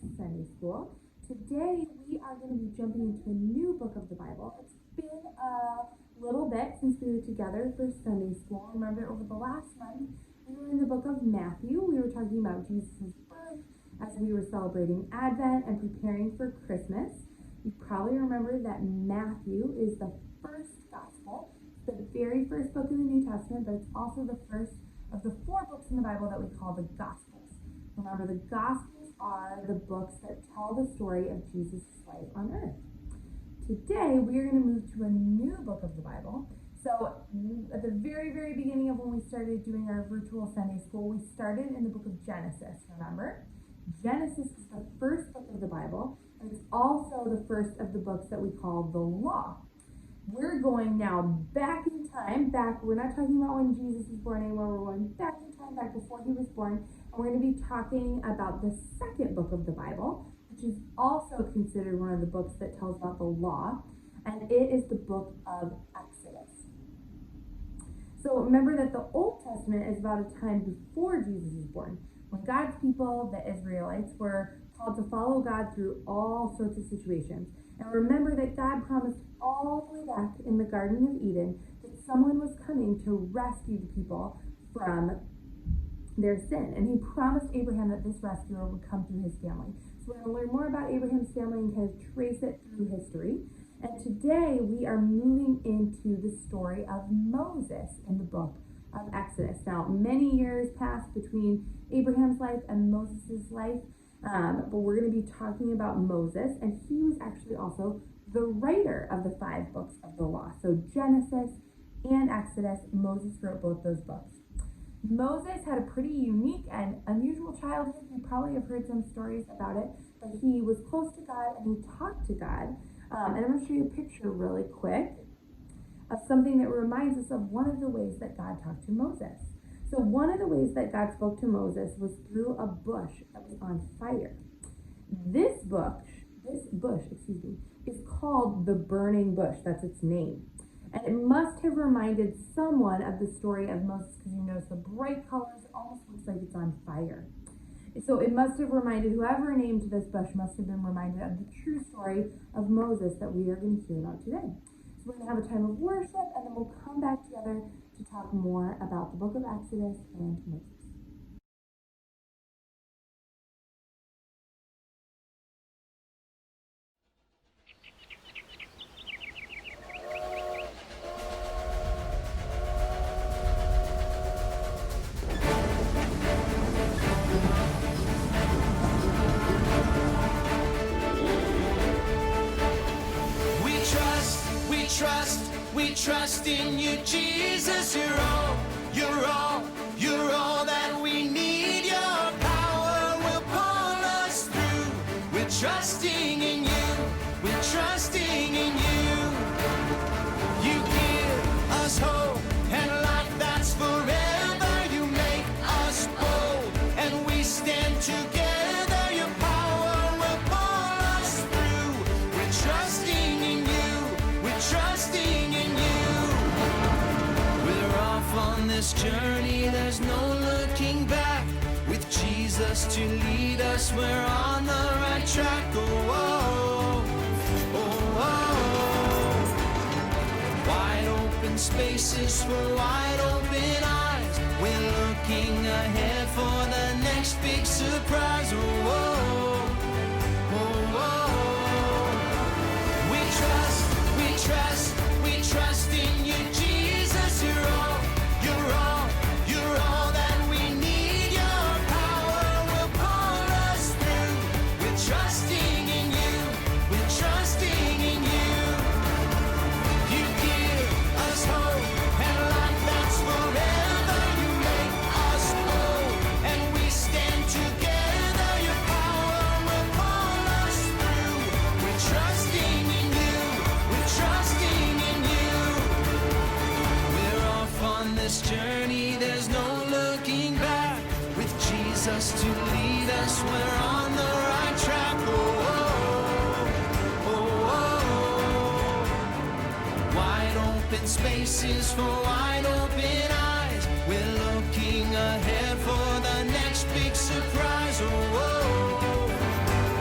Sunday School. Today we are going to be jumping into a new book of the Bible. It's been a little bit since we were together for Sunday School. Remember, over the last month we were in the book of Matthew. We were talking about Jesus' birth as we were celebrating Advent and preparing for Christmas. You probably remember that Matthew is the first gospel. It's the very first book in the New Testament, but it's also the first of the 4 books in the Bible that we call the Gospels. Remember, the Gospels are the books that tell the story of Jesus' life on earth. Today, we are going to move to a new book of the Bible. So, at the very, very beginning of when we started doing our virtual Sunday School, we started in the book of Genesis, remember? Genesis is the first book of the Bible, and it's also the first of the books that we call the Law. We're going now back in time, we're not talking about when Jesus was born anymore, we're going back in time, back before he was born, and we're going to be talking about the second book of the Bible, which is also considered one of the books that tells about the law, and it is the book of Exodus. So remember that the Old Testament is about a time before Jesus was born, when God's people, the Israelites, were called to follow God through all sorts of situations. And remember that God promised all the way back in the Garden of Eden that someone was coming to rescue the people from their sin. And he promised Abraham that this rescuer would come through his family. So we're going to learn more about Abraham's family and kind of trace it through history. And today we are moving into the story of Moses in the book of Exodus. Now, many years passed between Abraham's life and Moses' life. But we're going to be talking about Moses, and he was actually also the writer of the 5 books of the law. So Genesis and Exodus, Moses wrote both those books. Moses had a pretty unique and unusual childhood. You probably have heard some stories about it, but he was close to God and he talked to God. And I'm going to show you a picture really quick of something that reminds us of one of the ways that God talked to Moses. So one of the ways that God spoke to Moses was through a bush that was on fire. This bush, is called the burning bush. That's its name. And it must have reminded someone of the story of Moses, because you notice the bright colors, it almost looks like it's on fire. So it must have reminded, whoever named this bush must have been reminded of the true story of Moses that we are going to hear about today. So we're going to have a time of worship, and then we'll come back together to talk more about the book of Exodus and Moses. We trust in you, Jesus. You're all that we need. Your power will pull us through. We're trusting in you. We're trusting in you. You give us hope and life that's forever. You make us bold and we stand together. Your power will pull us through. We're trusting in you. We're trusting in you. We're off on this journey, there's no looking back. With Jesus to lead us, we're on the right track. Oh, oh, oh, oh. Wide open spaces for wide open eyes. We're looking ahead for the next big surprise. Oh, oh, oh, oh. We trust in you, Jesus. You're all that we need. Your power will pull us through. We're trusting in you. We're trusting in you. You give us hope and life that's forever. You make us bold and we stand together. Your power will pull us through. We're trusting in you. We're trusting in you. We're off on this journey, there's no looking back. With Jesus to lead us, we're on the right track. Oh, oh, oh, oh. Wide open spaces for wide open eyes. We're looking ahead for the next big surprise. Oh, oh, oh.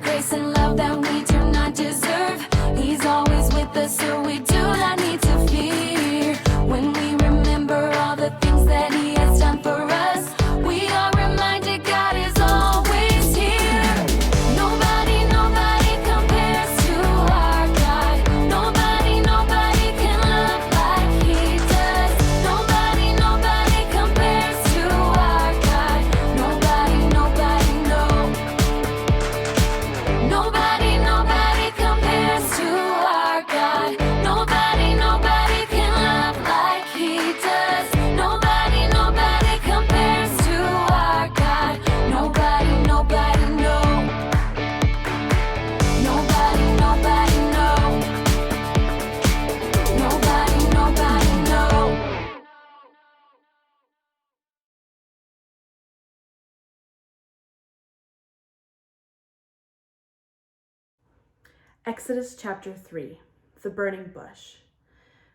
grace and love that we do not deserve. He's always with us, so we do not need to fear. When we remember all the things that he has done for us, we are reminded God is always here. Nobody compares to our God. Nobody can love like he does. Nobody compares to our God. Nobody, no. Nobody compares to our God. Nobody can love like he does. Nobody compares to our God. Nobody, no. Nobody, no. Nobody, no. Exodus chapter 3, the burning bush.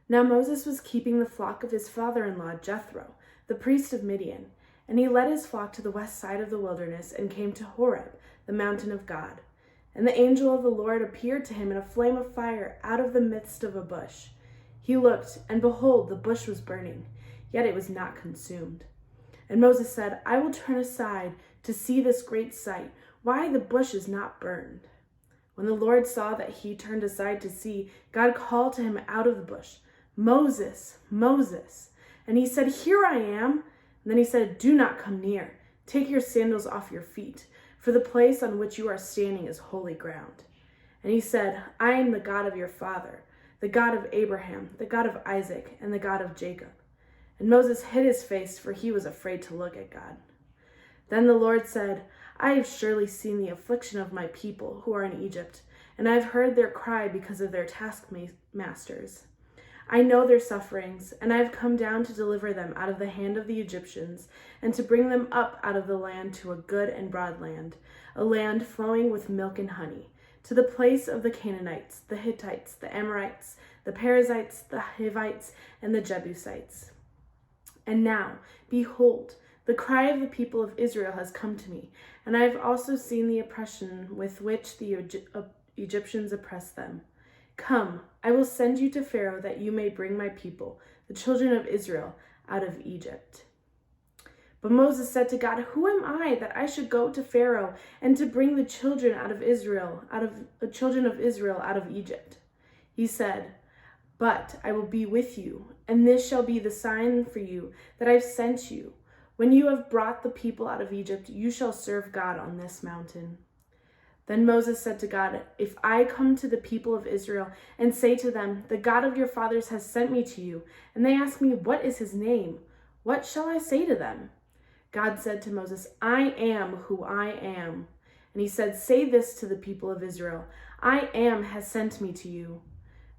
Now Moses was keeping the flock of his father-in-law Jethro, the priest of Midian, and he led his flock to the west side of the wilderness and came to Horeb, the mountain of God. And the angel of the Lord appeared to him in a flame of fire out of the midst of a bush. He looked, and behold, the bush was burning, yet it was not consumed. And Moses said, I will turn aside to see this great sight, why the bush is not burned. When the Lord saw that he turned aside to see, God called to him out of the bush, Moses, Moses. And he said, Here I am. And then he said, Do not come near. Take your sandals off your feet, for the place on which you are standing is holy ground. And he said, I am the God of your father, the God of Abraham, the God of Isaac, and the God of Jacob. And Moses hid his face, for he was afraid to look at God. Then the Lord said, I have surely seen the affliction of my people who are in Egypt, and I have heard their cry because of their taskmasters. I know their sufferings, and I have come down to deliver them out of the hand of the Egyptians, and to bring them up out of the land to a good and broad land, a land flowing with milk and honey, to the place of the Canaanites, the Hittites, the Amorites, the Perizzites, the Hivites, and the Jebusites. And now, behold, the cry of the people of Israel has come to me, and I have also seen the oppression with which the Egyptians oppress them. Come, I will send you to Pharaoh that you may bring my people, the children of Israel, out of Egypt. But Moses said to God, Who am I that I should go to Pharaoh and to bring the children of Israel out of Egypt? He said, But I will be with you, and this shall be the sign for you that I've sent you. When you have brought the people out of Egypt, you shall serve God on this mountain. Then Moses said to God, If I come to the people of Israel and say to them, The God of your fathers has sent me to you, and they ask me, What is his name? What shall I say to them? God said to Moses, I am who I am. And he said, Say this to the people of Israel, I am has sent me to you.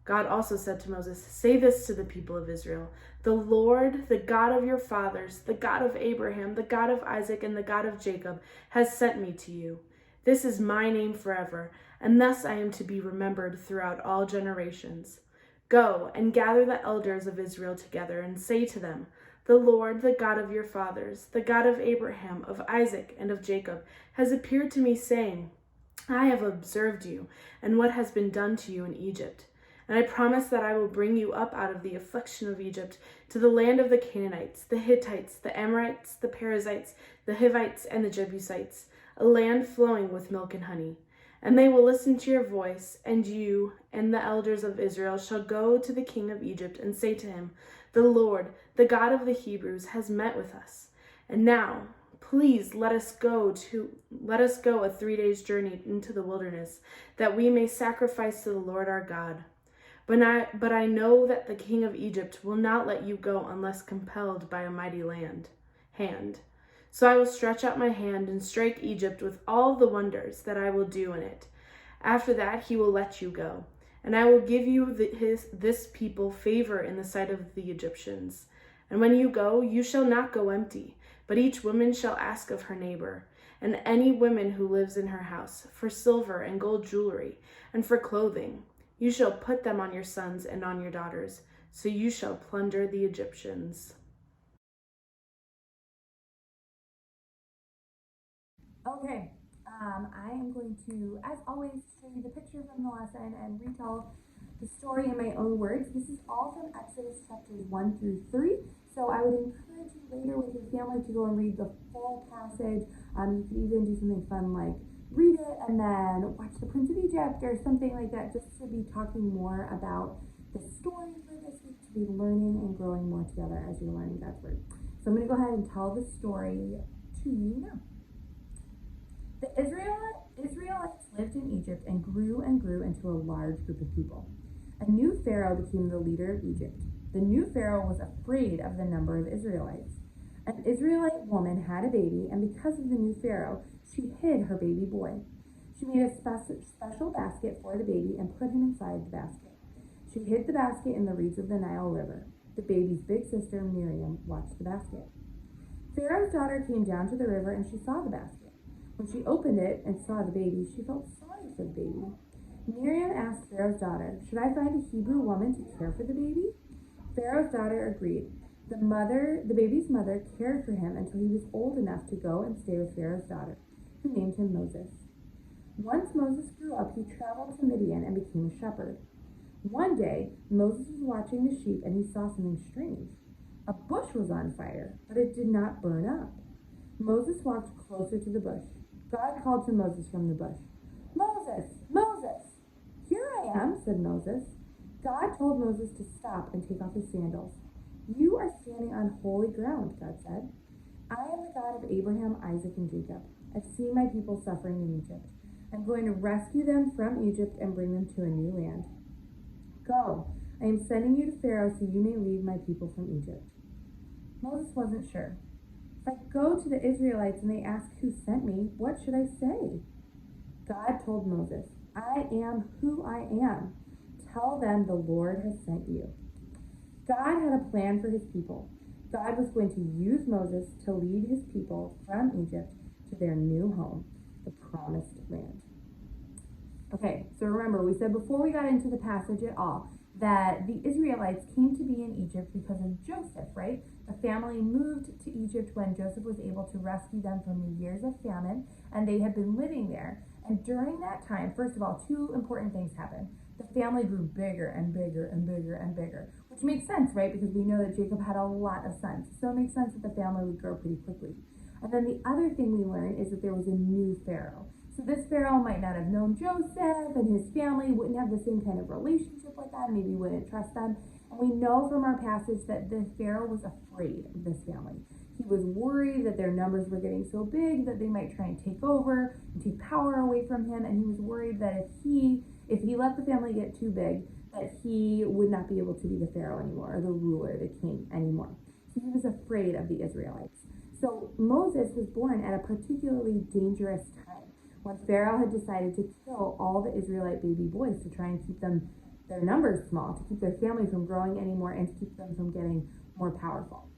God also said to Moses, Say this to the people of Israel, The Lord, the God of your fathers, the God of Abraham, the God of Isaac, and the God of Jacob, has sent me to you. This is my name forever, and thus I am to be remembered throughout all generations. Go and gather the elders of Israel together and say to them, The Lord, the God of your fathers, the God of Abraham, of Isaac, and of Jacob, has appeared to me, saying, I have observed you, and what has been done to you in Egypt. And I promise that I will bring you up out of the affliction of Egypt to the land of the Canaanites, the Hittites, the Amorites, the Perizzites, the Hivites, and the Jebusites, a land flowing with milk and honey. And they will listen to your voice, and you and the elders of Israel shall go to the king of Egypt and say to him, The Lord, the God of the Hebrews, has met with us. And now, please let us go a 3 days' journey into the wilderness, that we may sacrifice to the Lord our God. But I know that the king of Egypt will not let you go unless compelled by a mighty hand. So I will stretch out my hand and strike Egypt with all the wonders that I will do in it. After that he will let you go, and I will give you this people favor in the sight of the Egyptians. And when you go, you shall not go empty, but each woman shall ask of her neighbor, and any woman who lives in her house, for silver and gold jewelry, and for clothing. You shall put them on your sons and on your daughters, so you shall plunder the Egyptians. Okay, I am going to, as always, show you the picture from the lesson and retell the story in my own words. This is all from Exodus chapters 1 through 3. So I would encourage you later with your family to go and read the full passage. You could even do something fun like read it and then watch The Prince of Egypt or something like that, just to be talking more about the story for this week, to be learning and growing more together as you're learning God's Word. So I'm going to go ahead and tell the story to you now. The Israelites lived in Egypt and grew into a large group of people. A new Pharaoh became the leader of Egypt. The new Pharaoh was afraid of the number of Israelites. An Israelite woman had a baby, and because of the new Pharaoh, she hid her baby boy. She made a special basket for the baby and put him inside the basket. She hid the basket in the reeds of the Nile River. The baby's big sister, Miriam, watched the basket. Pharaoh's daughter came down to the river and she saw the basket. When she opened it and saw the baby, she felt sorry for the baby. Miriam asked Pharaoh's daughter, "Should I find a Hebrew woman to care for the baby?" Pharaoh's daughter agreed. The baby's mother cared for him until he was old enough to go and stay with Pharaoh's daughter, who named him Moses. Once Moses grew up, he traveled to Midian and became a shepherd. One day, Moses was watching the sheep and he saw something strange. A bush was on fire, but it did not burn up. Moses walked closer to the bush. God called to Moses from the bush. "Moses, Moses!" "Here I am," said Moses. God told Moses to stop and take off his sandals. "You are standing on holy ground," God said. "I am the God of Abraham, Isaac, and Jacob. I've seen my people suffering in Egypt. I'm going to rescue them from Egypt and bring them to a new land. Go, I am sending you to Pharaoh so you may lead my people from Egypt." Moses wasn't sure. "If I go to the Israelites and they ask who sent me, what should I say?" God told Moses, "I am who I am. Tell them the Lord has sent you." God had a plan for his people. God was going to use Moses to lead his people from Egypt to their new home, the promised land. Okay, so remember, we said before we got into the passage at all that the Israelites came to be in Egypt because of Joseph, right? The family moved to Egypt when Joseph was able to rescue them from the years of famine, and they had been living there. And during that time, first of all, two important things happened. The family grew bigger and bigger and bigger and bigger, which makes sense, right? Because we know that Jacob had a lot of sons. So it makes sense that the family would grow pretty quickly. And then the other thing we learn is that there was a new Pharaoh. So this Pharaoh might not have known Joseph, and his family wouldn't have the same kind of relationship like that, maybe wouldn't trust them. And we know from our passage that the Pharaoh was afraid of this family. He was worried that their numbers were getting so big that they might try and take over and take power away from him. And he was worried that if he let the family get too big, that he would not be able to be the Pharaoh anymore, or the ruler, the king anymore. So he was afraid of the Israelites. So Moses was born at a particularly dangerous time, when Pharaoh had decided to kill all the Israelite baby boys to try and keep their numbers small, to keep their family from growing anymore, and to keep them from getting more powerful.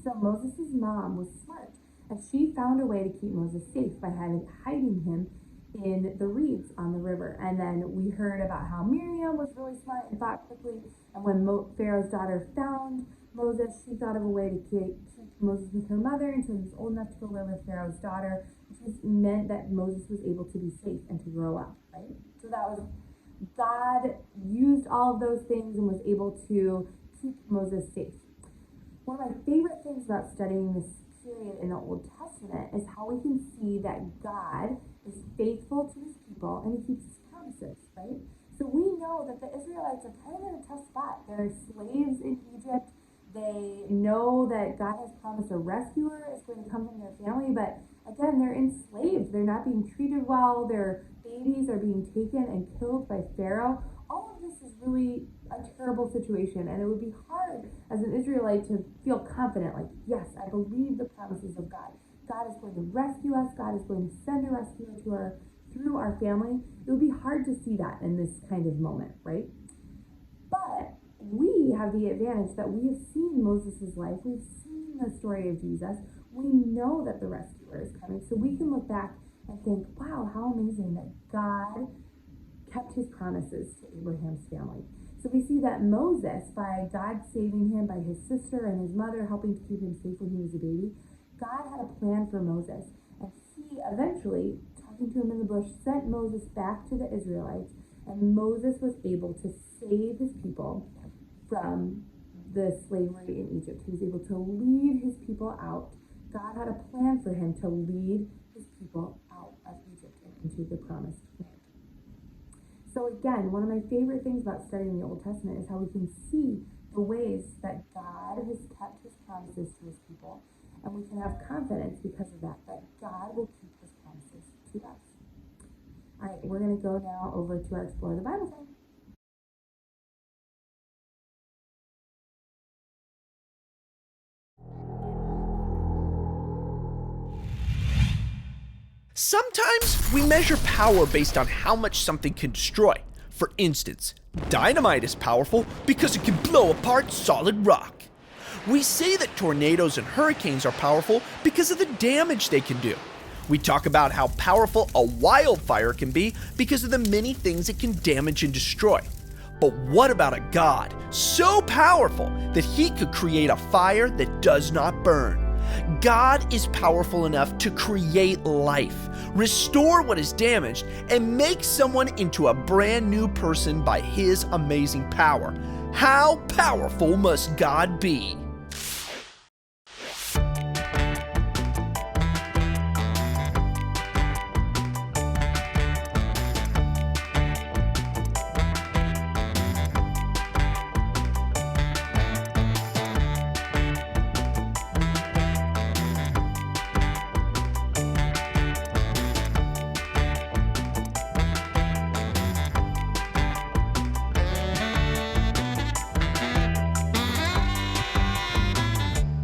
So Moses' mom was smart, and she found a way to keep Moses safe by hiding him in the reeds on the river. And then we heard about how Miriam was really smart and thought quickly, and when Pharaoh's daughter found Moses, she thought of a way to keep Moses with her mother until he was old enough to go live with Pharaoh's daughter, which meant that Moses was able to be safe and to grow up, right? So that was, God used all of those things and was able to keep Moses safe. One of my favorite things about studying this period in the Old Testament is how we can see that God is faithful to his people and he keeps his promises, right? So we know that the Israelites are kind of in a tough spot. They're slaves in Egypt. They know that God has promised a rescuer is going to come from their family, but again, they're enslaved. They're not being treated well. Their babies are being taken and killed by Pharaoh. All of this is really a terrible situation, and it would be hard as an Israelite to feel confident, like, yes, I believe the promises of God. God is going to rescue us. God is going to send a rescuer through our family. It would be hard to see that in this kind of moment, right? But we have the advantage that we have seen Moses' life. We've seen the story of Jesus. We know that the rescuer is coming. So we can look back and think, wow, how amazing that God kept his promises to Abraham's family. So we see that Moses, by God saving him, by his sister and his mother helping to keep him safe when he was a baby, God had a plan for Moses. And he eventually took talking to him in the bush, sent Moses back to the Israelites, and Moses was able to save his people from the slavery in Egypt. He was able to lead his people out. God had a plan for him to lead his people out of Egypt and into the promised land. So again, one of my favorite things about studying the Old Testament is how we can see the ways that God has kept his promises to his people. And we can have confidence because of that God will keep his promises to us. All right, we're going to go now over to our Explore the Bible time. Sometimes we measure power based on how much something can destroy. For instance, dynamite is powerful because it can blow apart solid rock. We say that tornadoes and hurricanes are powerful because of the damage they can do. We talk about how powerful a wildfire can be because of the many things it can damage and destroy. But what about a God so powerful that he could create a fire that does not burn? God is powerful enough to create life, restore what is damaged, and make someone into a brand new person by his amazing power. How powerful must God be?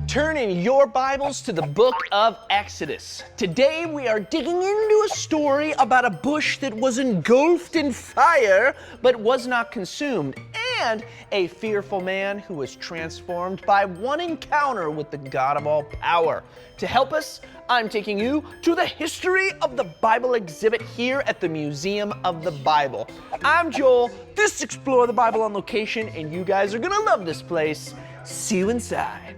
Turn in your Bibles to the book of Exodus. Today we are digging into a story about a bush that was engulfed in fire but was not consumed, and a fearful man who was transformed by one encounter with the God of all power. To help us, I'm taking you to the History of the Bible exhibit here at the Museum of the Bible. I'm Joel, this is Explore the Bible on location, and you guys are gonna love this place. See you inside.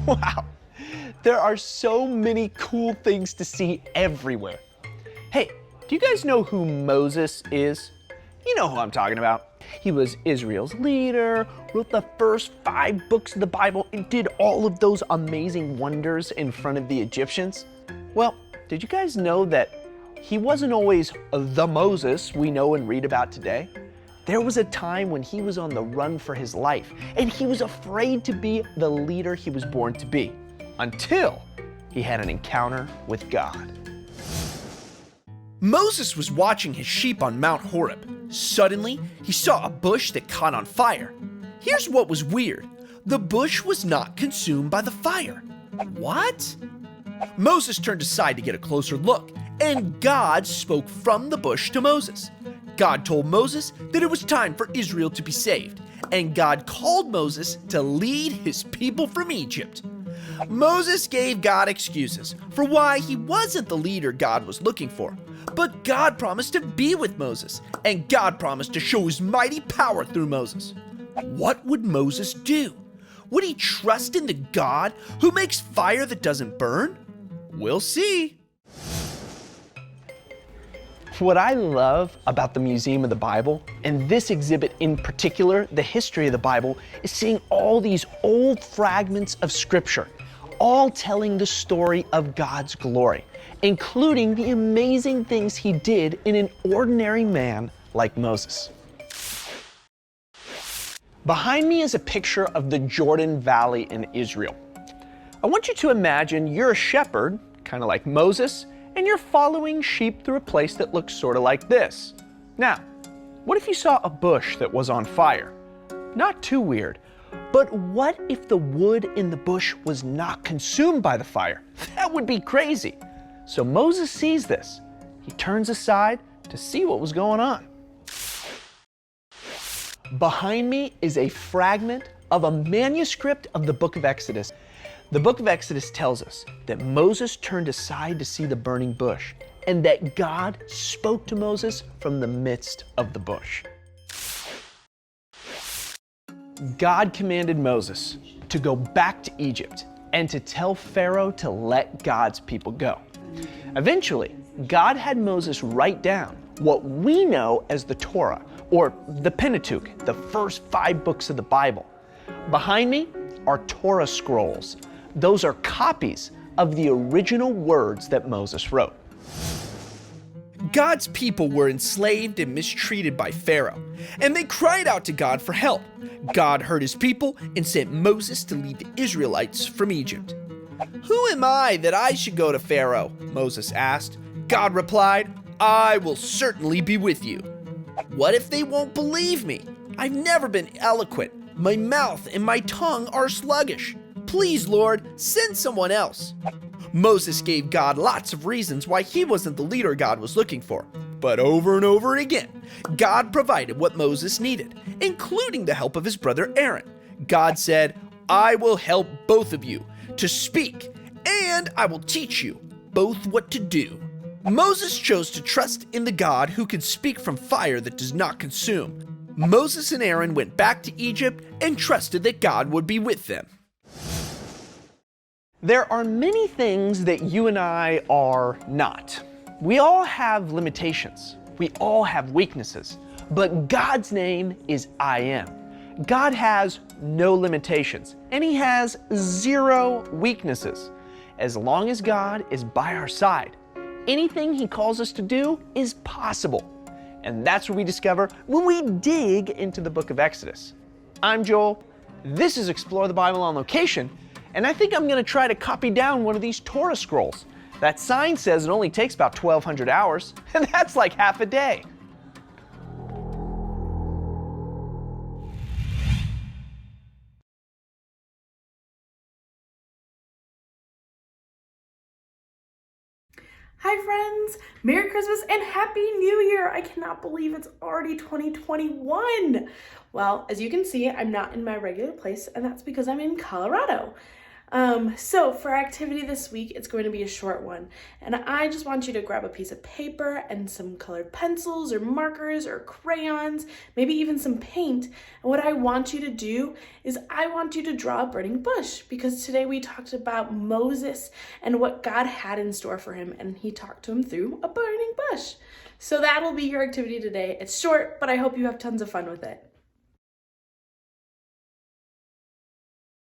Wow, there are so many cool things to see everywhere. Hey, do you guys know who Moses is? You know who I'm talking about. He was Israel's leader, wrote the first 5 books of the Bible, and did all of those amazing wonders in front of the Egyptians. Well, did you guys know that he wasn't always the Moses we know and read about today? There was a time when he was on the run for his life, and he was afraid to be the leader he was born to be, until he had an encounter with God. Moses was watching his sheep on Mount Horeb. Suddenly, he saw a bush that caught on fire. Here's what was weird. The bush was not consumed by the fire. What? Moses turned aside to get a closer look, and God spoke from the bush to Moses. God told Moses that it was time for Israel to be saved, and God called Moses to lead his people from Egypt. Moses gave God excuses for why he wasn't the leader God was looking for, but God promised to be with Moses, and God promised to show his mighty power through Moses. What would Moses do? Would he trust in the God who makes fire that doesn't burn? We'll see. What I love about the Museum of the Bible, and this exhibit in particular, the history of the Bible, is seeing all these old fragments of Scripture, all telling the story of God's glory, including the amazing things he did in an ordinary man like Moses. Behind me is a picture of the Jordan Valley in Israel. I want you to imagine you're a shepherd, kind of like Moses, and you're following sheep through a place that looks sort of like this. Now, what if you saw a bush that was on fire? Not too weird, but what if the wood in the bush was not consumed by the fire? That would be crazy. So Moses sees this. He turns aside to see what was going on. Behind me is a fragment of a manuscript of the book of Exodus. The book of Exodus tells us that Moses turned aside to see the burning bush, and that God spoke to Moses from the midst of the bush. God commanded Moses to go back to Egypt and to tell Pharaoh to let God's people go. Eventually, God had Moses write down what we know as the Torah, or the Pentateuch, the first 5 books of the Bible. Behind me are Torah scrolls. Those are copies of the original words that Moses wrote. God's people were enslaved and mistreated by Pharaoh, and they cried out to God for help. God heard his people and sent Moses to lead the Israelites from Egypt. "Who am I that I should go to Pharaoh?" Moses asked. God replied, "I will certainly be with you." "What if they won't believe me? I've never been eloquent. My mouth and my tongue are sluggish. Please, Lord, send someone else." Moses gave God lots of reasons why he wasn't the leader God was looking for. But over and over again, God provided what Moses needed, including the help of his brother Aaron. God said, "I will help both of you to speak, and I will teach you both what to do." Moses chose to trust in the God who can speak from fire that does not consume. Moses and Aaron went back to Egypt and trusted that God would be with them. There are many things that you and I are not. We all have limitations. We all have weaknesses. But God's name is I Am. God has no limitations, and He has 0 weaknesses. As long as God is by our side, anything He calls us to do is possible. And that's what we discover when we dig into the book of Exodus. I'm Joel. This is Explore the Bible on Location, and I think I'm going to try to copy down one of these Torah scrolls. That sign says it only takes about 1,200 hours, and that's like half a day. Hi friends! Merry Christmas and Happy New Year! I cannot believe it's already 2021! Well, as you can see, I'm not in my regular place, and that's because I'm in Colorado. So for our activity this week, it's going to be a short one, and I just want you to grab a piece of paper and some colored pencils or markers or crayons, maybe even some paint. And what I want you to do is I want you to draw a burning bush, because today we talked about Moses and what God had in store for him, and he talked to him through a burning bush. So that'll be your activity today. It's short, but I hope you have tons of fun with it.